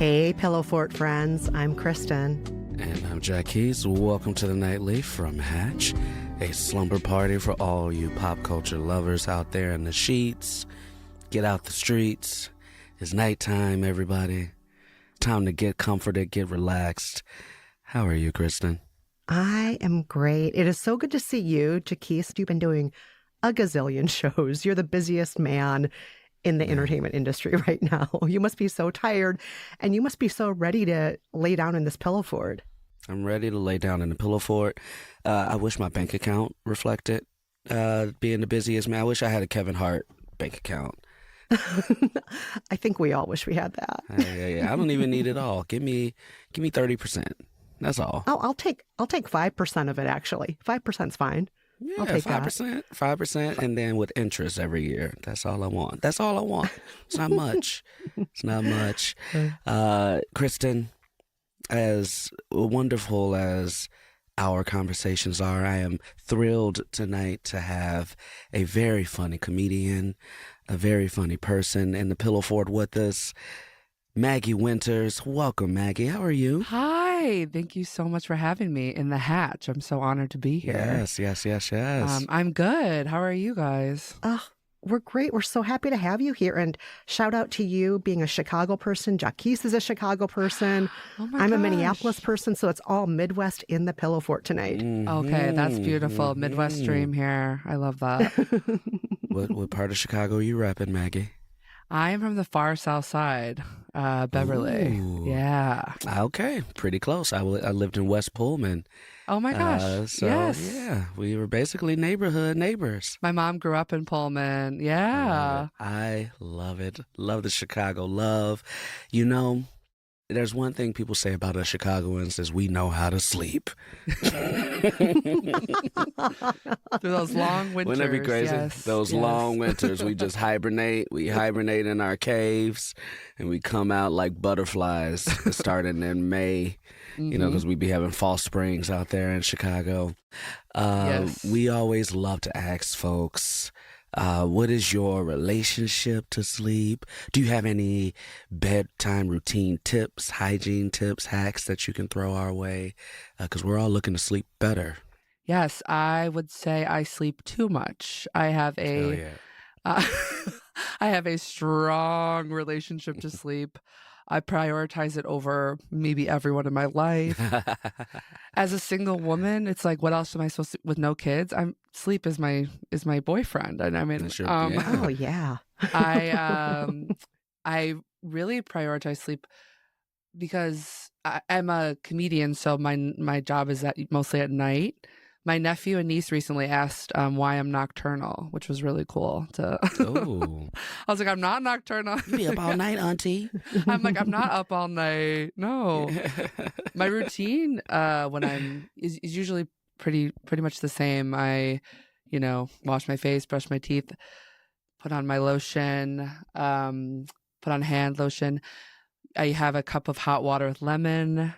Hey, Pillow Fort friends. I'm Kristen. And I'm Jacquis. Welcome to the Nightly from Hatch, a slumber party for all you pop culture lovers out there in the sheets. Get out the streets. It's nighttime, everybody. Time to get comforted, get relaxed. How are you, Kristen? I am great. It is so good to see you, Jacquis. You've been doing a gazillion shows. You're the busiest man in the entertainment industry right now. You must be so tired, and you must be so ready to lay down in this pillow fort. I'm ready to lay down in the pillow fort. I wish my bank account reflected being the busiest man. I wish I had a Kevin Hart bank account. I think we all wish we had that. Yeah. I don't even need it all. Give me 30%. That's all. Oh, I'll take 5% of it, actually. 5%'s fine. Yeah, I'll take 5%, 5%, and then with interest every year. That's all I want. It's not much. It's not much. Kristen, as wonderful as our conversations are, I am thrilled tonight to have a very funny comedian, a very funny person in the pillow fort with us, Maggie Winters. Welcome, Maggie. How are you? Hi. Thank you so much for having me in the Hatch. I'm so honored to be here. Yes. I'm good. How are you guys? We're great. We're so happy to have you here. And shout out to you being a Chicago person. Jacquis is a Chicago person. Oh my I'm a gosh. Minneapolis person. So it's all Midwest in the pillow fort tonight. Okay, that's beautiful. Midwest dream here. I love that. What part of Chicago are you repping, Maggie? I am from the far south side, Beverly. Ooh. Yeah. Okay, pretty close. I lived in West Pullman. Oh my gosh. Yes. Yeah, we were basically neighborhood neighbors. My mom grew up in Pullman. Yeah. I love it. Love the Chicago love. You know, there's one thing people say about us Chicagoans is we know how to sleep. Through those long winters. Wouldn't that be crazy? Yes. Those long winters, we just hibernate. We hibernate in our caves, and we come out like butterflies starting in May, you know, because we be having fall springs out there in Chicago. Yes. We always love to ask folks, what is your relationship to sleep? Do you have any bedtime routine tips, hygiene tips, hacks that you can throw our way? Because we're all looking to sleep better. Yes, I would say I sleep too much. I have I have a strong relationship to sleep. I prioritize it over maybe everyone in my life. As a single woman, it's like, what else am I supposed to, with no kids? Sleep is my boyfriend. And I mean, Oh, yeah. I really prioritize sleep because I'm a comedian, so my job is mostly at night. My nephew and niece recently asked why I'm nocturnal, which was really cool. Oh. I was like, I'm not nocturnal. You be up all night, auntie. I'm like, I'm not up all night. No. My routine is usually pretty much the same. I, wash my face, brush my teeth, put on my lotion, put on hand lotion. I have a cup of hot water with lemon,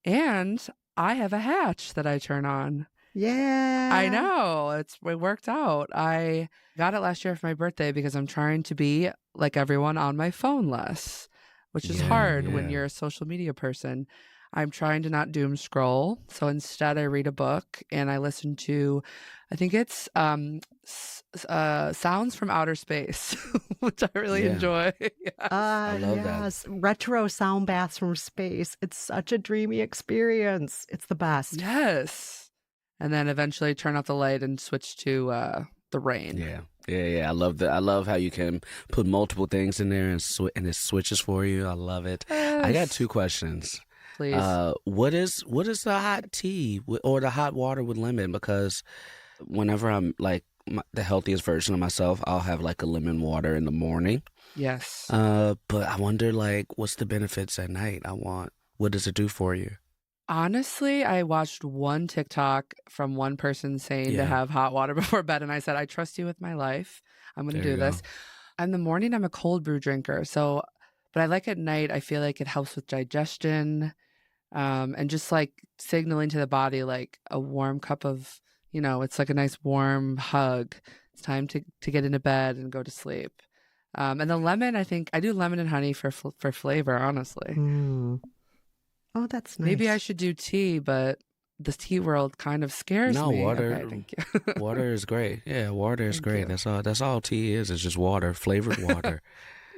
and I have a hatch that I turn on. Yeah. I know. It worked out. I got it last year for my birthday because I'm trying to be like everyone on my phone less, which is hard when you're a social media person. I'm trying to not doom scroll. So instead I read a book and I listen to, I think it's Sounds from Outer Space, which I really enjoy. I love that. Retro sound baths from space. It's such a dreamy experience. It's the best. Yes. And then eventually turn off the light and switch to the rain. Yeah. I love that. I love how you can put multiple things in there and it switches for you. I love it. Yes. I got two questions. Please. What is the hot tea or the hot water with lemon? Because whenever I'm like the healthiest version of myself, I'll have like a lemon water in the morning. Yes. But I wonder what's the benefits at night? What does it do for you? Honestly, I watched one TikTok from one person saying to have hot water before bed. And I said, I trust you with my life. I'm going to do this. In the morning, I'm a cold brew drinker. But I like at night, I feel like it helps with digestion and just like signaling to the body, like a warm cup of, it's like a nice warm hug. It's time to get into bed and go to sleep. And the lemon, I think I do lemon and honey for flavor, honestly. Mm. Oh, that's nice. Maybe I should do tea, but the tea world kind of scares No, me. water. Okay, thank you. Water is great. Yeah, water is Thank great. you. That's all tea is. It's just water, flavored water.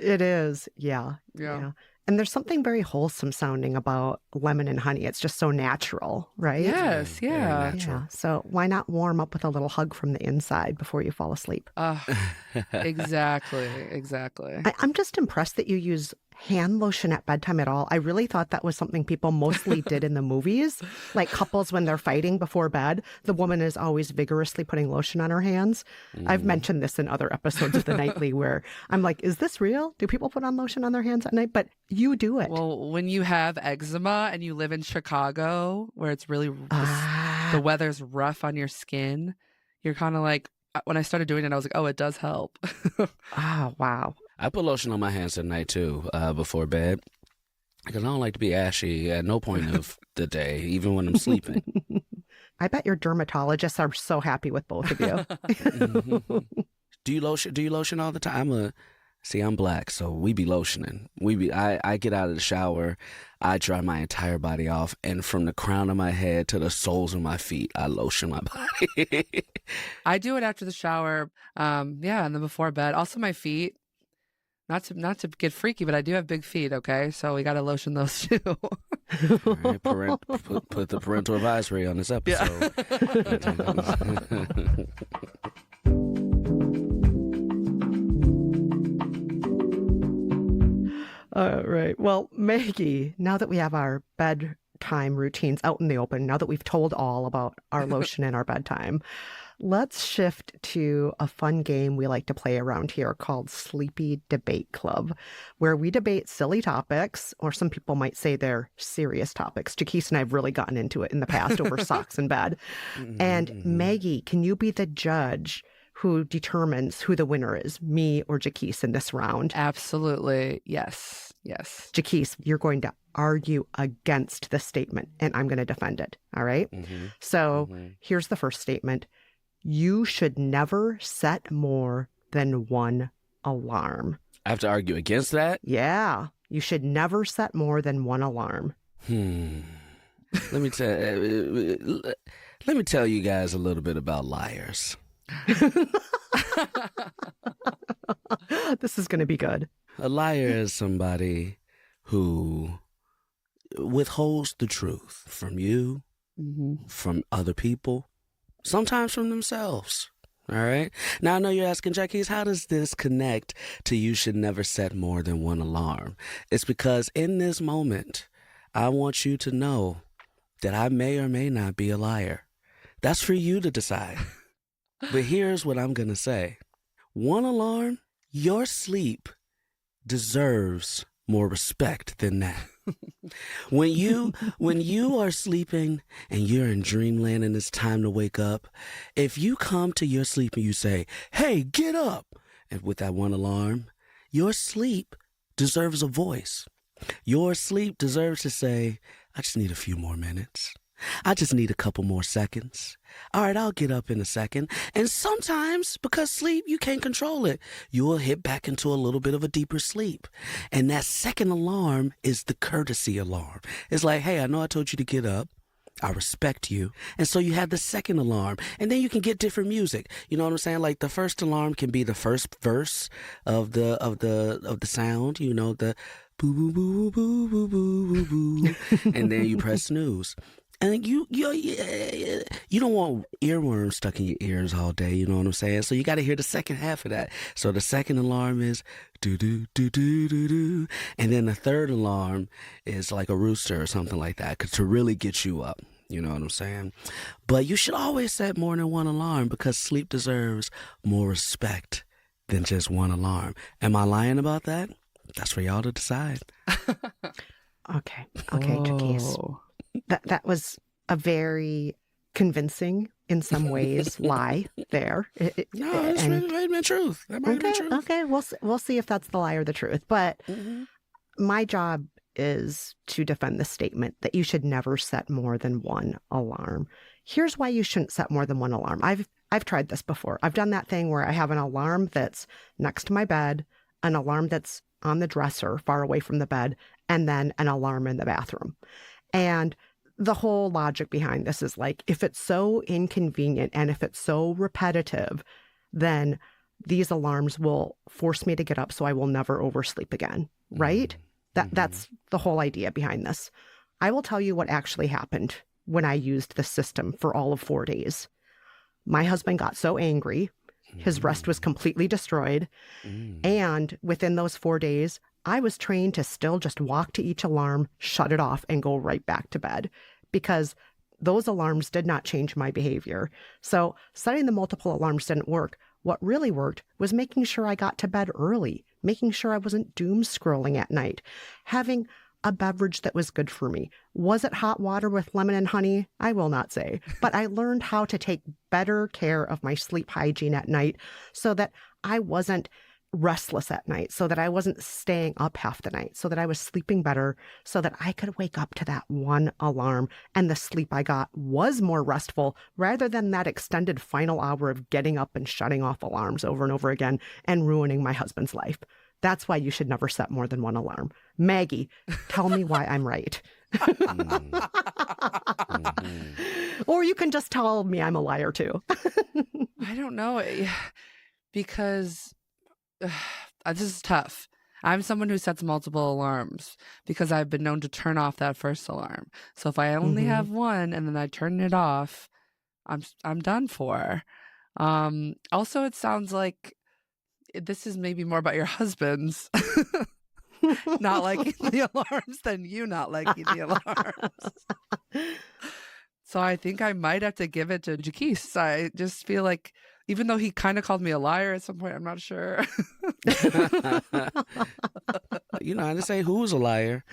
It is. Yeah. Yeah. And there's something very wholesome sounding about lemon and honey. It's just so natural, right? Yes, Very yeah. natural. Yeah. So why not warm up with a little hug from the inside before you fall asleep? Exactly. I'm just impressed that you use hand lotion at bedtime at all. I really thought that was something people mostly did in the movies. Like couples when they're fighting before bed, the woman is always vigorously putting lotion on her hands. I've mentioned this in other episodes of The Nightly where I'm like, is this real? Do people put on lotion on their hands at night? But you do it. Well, when you have eczema and you live in Chicago, where it's really the weather's rough on your skin, you're kind of like, when I started doing it, I was like, oh, it does help. Oh, wow. I put lotion on my hands at night too, before bed, because I don't like to be ashy at no point of the day, even when I'm sleeping. I bet your dermatologists are so happy with both of you. Mhm. Do you lotion all the time? I'm black, so we be lotioning. I get out of the shower, I dry my entire body off, and from the crown of my head to the soles of my feet, I lotion my body. I do it after the shower, and then before bed. Also, my feet. Not to get freaky, but I do have big feet. Okay, so we got to lotion those too. All right, put the parental advisory on this episode. All right. Well, Maggie, now that we have our bedtime routines out in the open, now that we've told all about our lotion and our bedtime, let's shift to a fun game we like to play around here called Sleepy Debate Club, where we debate silly topics, or some people might say they're serious topics. Jacquis and I have really gotten into it in the past over socks in bed. And Maggie, can you be the judge who determines who the winner is, me or Jacquis in this round? Absolutely, yes. Jacquis, you're going to argue against the statement, and I'm going to defend it. All right? So here's the first statement. You should never set more than one alarm. I have to argue against that? Yeah. You should never set more than one alarm. Let me tell you guys a little bit about liars. This is going to be good. A liar is somebody who withholds the truth from you, from other people, sometimes from themselves. All right. Now, I know you're asking, Jacquis, how does this connect to you should never set more than one alarm? It's because in this moment, I want you to know that I may or may not be a liar. That's for you to decide. But here's what I'm going to say. One alarm, your sleep deserves more respect than that. When you are sleeping and you're in dreamland and it's time to wake up, if you come to your sleep and you say, hey, get up, and with that one alarm, your sleep deserves a voice. Your sleep deserves to say, I just need a few more minutes. I just need a couple more seconds. All right, I'll get up in a second. And sometimes, because sleep, you can't control it, you will hit back into a little bit of a deeper sleep. And that second alarm is the courtesy alarm. It's like, hey, I know I told you to get up. I respect you. And so you have the second alarm. And then you can get different music. You know what I'm saying? Like the first alarm can be the first verse of the sound, you know, the boo boo boo boo boo boo boo boo. And then you press snooze. And you don't want earworms stuck in your ears all day, you know what I'm saying? So you got to hear the second half of that. So the second alarm is do do do do do do, and then the third alarm is like a rooster or something like that, to really get you up. You know what I'm saying? But you should always set more than one alarm because sleep deserves more respect than just one alarm. Am I lying about that? That's for y'all to decide. Okay, Jacquis. That was a very convincing, in some ways, lie there. No, it's been truth. That might have been truth. Okay, we'll see if that's the lie or the truth. But my job is to defend the statement that you should never set more than one alarm. Here's why you shouldn't set more than one alarm. I've tried this before. I've done that thing where I have an alarm that's next to my bed. an alarm that's on the dresser far away from the bed, and then an alarm in the bathroom. And the whole logic behind this is like, if it's so inconvenient and if it's so repetitive, then these alarms will force me to get up so I will never oversleep again, right? That's the whole idea behind this. I will tell you what actually happened when I used the system for all of 4 days. My husband got so angry, his rest was completely destroyed. And within those 4 days, I was trained to still just walk to each alarm, shut it off, and go right back to bed, because those alarms did not change my behavior. So setting the multiple alarms didn't work. What really worked was making sure I got to bed early, making sure I wasn't doom scrolling at night, having a beverage that was good for me. Was it hot water with lemon and honey? I will not say. But I learned how to take better care of my sleep hygiene at night so that I wasn't restless at night, so that I wasn't staying up half the night, so that I was sleeping better, so that I could wake up to that one alarm and the sleep I got was more restful rather than that extended final hour of getting up and shutting off alarms over and over again and ruining my husband's life. That's why you should never set more than one alarm. Maggie, tell me why I'm right. Or you can just tell me I'm a liar too. I don't know, because this is tough. I'm someone who sets multiple alarms because I've been known to turn off that first alarm. So if I only have one and then I turn it off, I'm done for. Also, it sounds like this is maybe more about your husband's not liking the alarms than you not liking the alarms. So I think I might have to give it to Jacquis. I just feel like, even though he kind of called me a liar at some point, I'm not sure. You know, I didn't say who's a liar.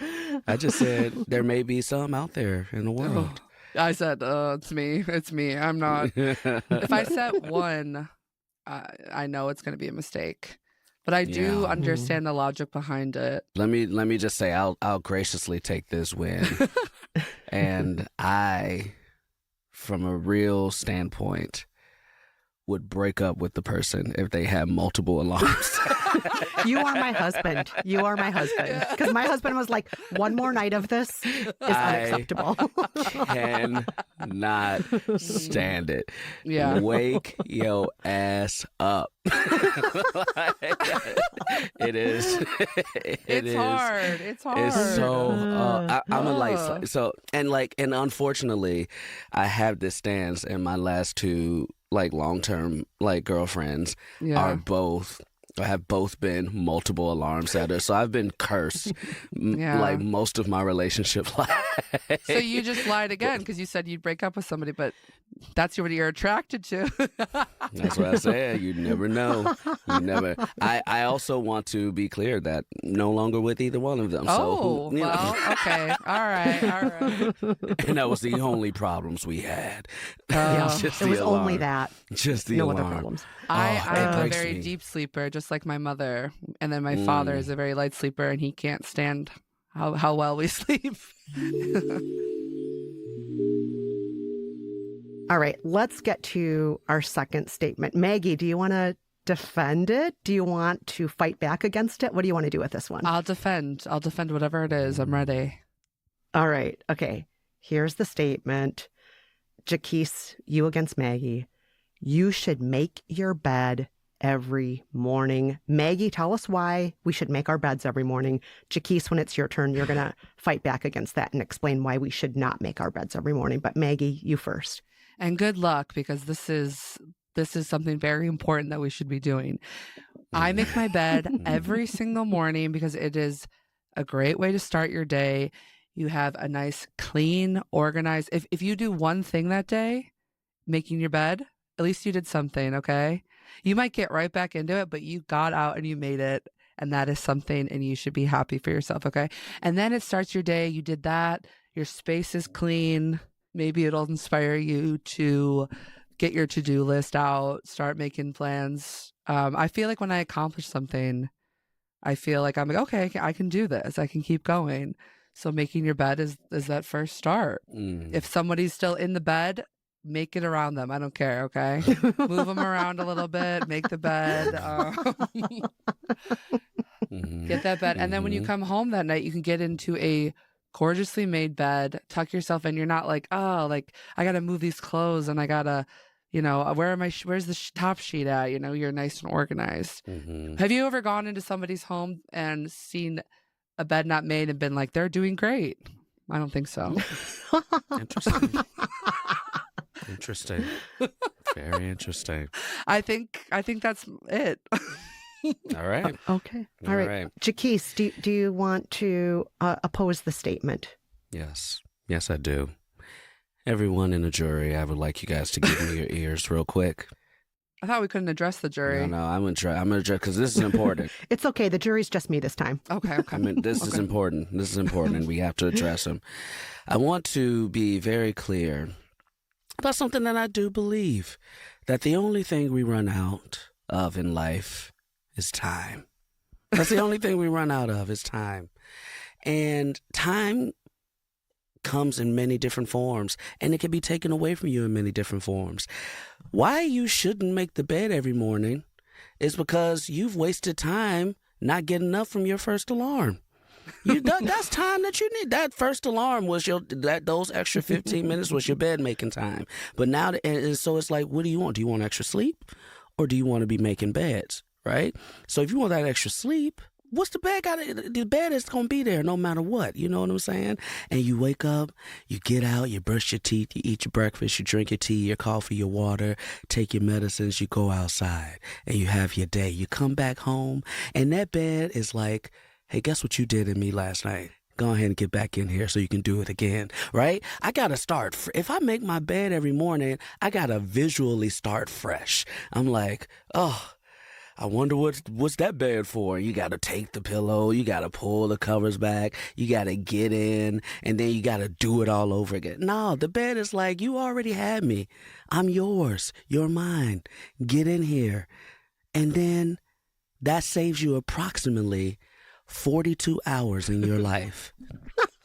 I just said there may be some out there in the world. I said, it's me. It's me. I'm not. If I set one, I know it's going to be a mistake. But I do understand the logic behind it. Let me just say, I'll graciously take this win. And I, from a real standpoint, would break up with the person if they have multiple alarms. You are my husband. You are my husband. Because my husband was like, one more night of this is unacceptable. Cannot stand it. Yeah. Wake your ass up. It is. It's hard. It's hard. It's so. I'm a light sleeper. So and unfortunately, I have this stance, and my last two long-term girlfriends have both been multiple alarm setters. So I've been cursed most of my relationship life. So you just lied again because you said you'd break up with somebody, but that's what you're attracted to. That's what I said. You never know. You never. I also want to be clear that no longer with either one of them. Oh, so, okay. All right. And that was the only problems we had. It was only that. Just the no alarm. other problems. I'm a very deep sleeper, just like my mother. And then my father is a very light sleeper, and he can't stand how well we sleep. All right, let's get to our second statement. Maggie, do you want to defend it? Do you want to fight back against it? What do you want to do with this one? I'll defend whatever it is. I'm ready. All right. Okay. Here's the statement. Jacquis, you against Maggie. You should make your bed every morning. Maggie, tell us why we should make our beds every morning. Jacquis, when it's your turn, you're going to fight back against that and explain why we should not make our beds every morning. But Maggie, you first. And good luck, because this is something very important that we should be doing. I make my bed every single morning because it is a great way to start your day. You have a nice, clean, organized. If you do one thing that day, making your bed, at least you did something, okay? You might get right back into it, but you got out and you made it, and that is something, and you should be happy for yourself, okay? And then it starts your day. You did that. Your space is clean. Maybe it'll inspire you to get your to-do list out, start making plans. I feel like when I accomplish something, I feel like I'm like, okay, I can do this. I can keep going. So making your bed is that first start. If somebody's still in the bed make it around them. I don't care. Okay. Move them around a little bit, make the bed, get that bed. And then when you come home that night, you can get into a gorgeously made bed, tuck yourself in. You're not like, oh, like I got to move these clothes and I got to, where's the top sheet at? You're nice and organized. Have you ever gone into somebody's home and seen a bed not made and been like, they're doing great? I don't think so. Interesting. Interesting. Very interesting. I think that's it. All right. Okay. All right. Jacquis, do you want to oppose the statement? Yes. Yes, I do. Everyone in the jury, I would like you guys to give me your ears real quick. I thought we couldn't address the jury. No, I'm going to try. I'm going to address because this is important. It's okay. The jury's just me this time. Okay. I mean, this is important. This is important, and we have to address them. I want to be very clear about something that I do believe, that the only thing we run out of in life is time. That's the only thing we run out of is time. And time comes in many different forms, and it can be taken away from you in many different forms. Why you shouldn't make the bed every morning is because you've wasted time not getting up from your first alarm. That's time that you need. That first alarm was those extra 15 minutes was your bed making time. But now, and so it's like, what do you want? Do you want extra sleep, or do you want to be making beds? Right? So if you want that extra sleep, what's the bed got? The bed is going to be there no matter what. You know what I'm saying? And you wake up, you get out, you brush your teeth, you eat your breakfast, you drink your tea, your coffee, your water, take your medicines, you go outside, and you have your day. You come back home, and that bed is like, hey, guess what you did in me last night? Go ahead and get back in here so you can do it again, right? I got to start. If I make my bed every morning, I got to visually start fresh. I'm like, oh, I wonder what's that bed for? You got to take the pillow. You got to pull the covers back. You got to get in, and then you got to do it all over again. No, the bed is like, you already had me. I'm yours. You're mine. Get in here. And then that saves you approximately 42 hours in your life.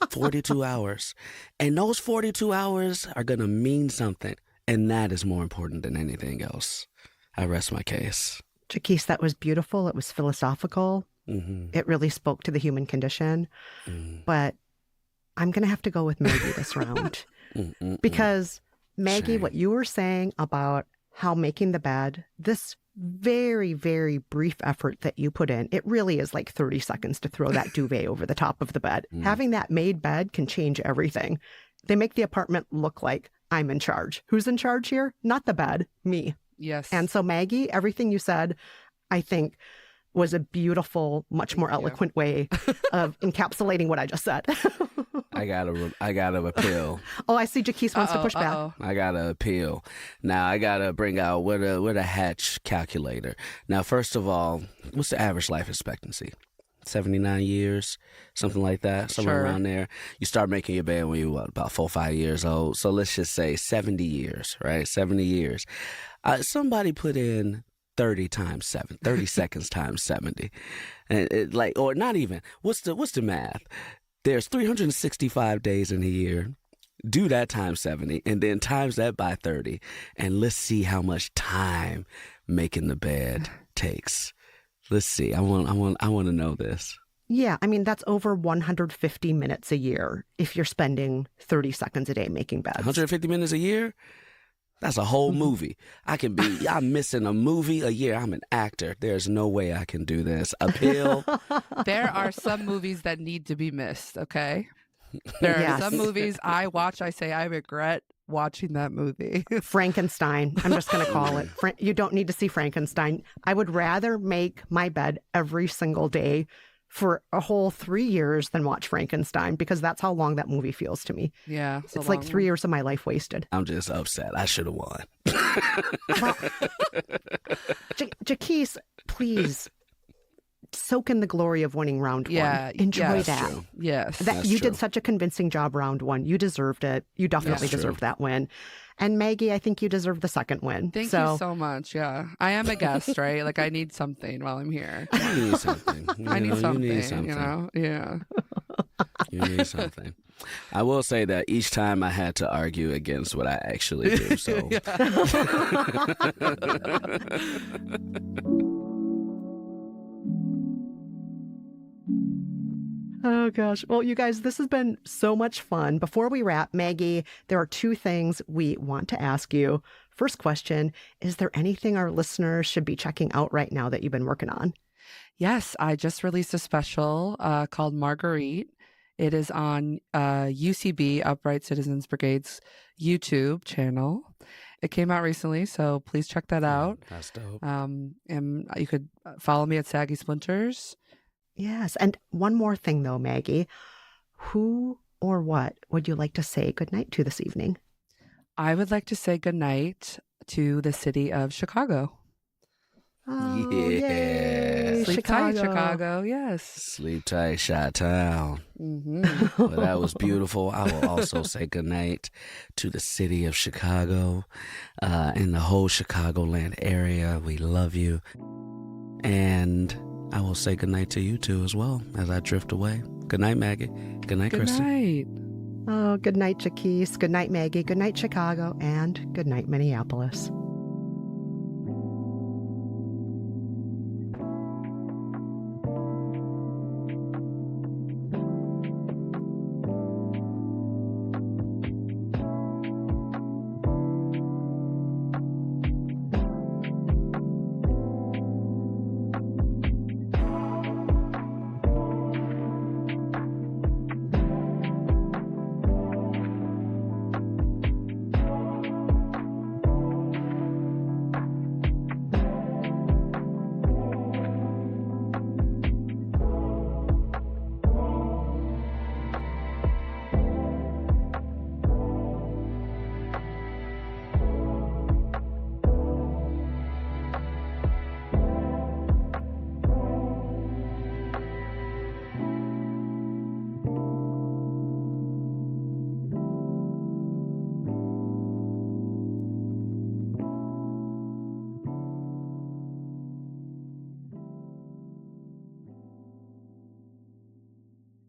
42 hours. And those 42 hours are going to mean something. And that is more important than anything else. I rest my case. Jacquis, that was beautiful. It was philosophical. It really spoke to the human condition. But I'm going to have to go with Maggie this round. Because, Maggie, what you were saying about how making the bed, this very, very brief effort that you put in, it really is like 30 seconds to throw that duvet over the top of the bed. Having that made bed can change everything. They make the apartment look like I'm in charge. Who's in charge here? Not the bed, me. Yes. And so, Maggie, everything you said, I think, was a beautiful, much more eloquent way of encapsulating what I just said. I gotta appeal. Oh, I see Jacquis wants to push back. I gotta appeal. Now I gotta bring out what a hatch calculator. Now, first of all, what's the average life expectancy? 79 years, something like that, somewhere around there. You start making your bed when you're about 4 or 5 years old. So let's just say 70 years, right? 70 years. Somebody put in 30 times 7, 30 seconds times 70. And or not even, what's the math? There's 365 days in a year. Do that times 70 and then times that by 30. And let's see how much time making the bed takes. Let's see. I want to know this. Yeah, I mean, that's over 150 minutes a year if you're spending 30 seconds a day making beds. 150 minutes a year? That's a whole movie. I'm missing a movie a year. I'm an actor. There's no way I can do this. Appeal. There are some movies that need to be missed, okay? There are some movies I watch, I say, I regret watching that movie. Frankenstein. I'm just going to call it. You don't need to see Frankenstein. I would rather make my bed every single day for a whole 3 years than watch Frankenstein, because that's how long that movie feels to me. Yeah. It's like 3 years of my life wasted. I'm just upset. I should have won. Well, Jacquis, please soak in the glory of winning round one. Enjoy that. True. Yes. You did such a convincing job round one. You deserved it. You definitely deserved that win. And Maggie, I think you deserve the second win. Thank you so much. Yeah. I am a guest, right? Like I need something while I'm here. You need something. I need something. You need something. You know? Yeah. You need something. I will say that each time I had to argue against what I actually do. So. Oh, gosh. Well, you guys, this has been so much fun. Before we wrap, Maggie, there are two things we want to ask you. First question, is there anything our listeners should be checking out right now that you've been working on? Yes, I just released a special called Marguerite. It is on UCB, Upright Citizens Brigade's YouTube channel. It came out recently, so please check that out. That's dope. And you could follow me at Saggy Splinters. Yes. And one more thing, though, Maggie. Who or what would you like to say goodnight to this evening? I would like to say goodnight to the city of Chicago. Oh, Yeah. yay, Sleep tight, Chicago. Yes. Sleep tight, Chi-Town. Mm-hmm. Well, that was beautiful. I will also say goodnight to the city of Chicago and the whole Chicagoland area. We love you. And I will say goodnight to you too as well as I drift away. Good night, Maggie. Good night, Good Kristen. night. Oh, good night, Jacquis. Good night, Maggie. Good night, Chicago. And good night, Minneapolis.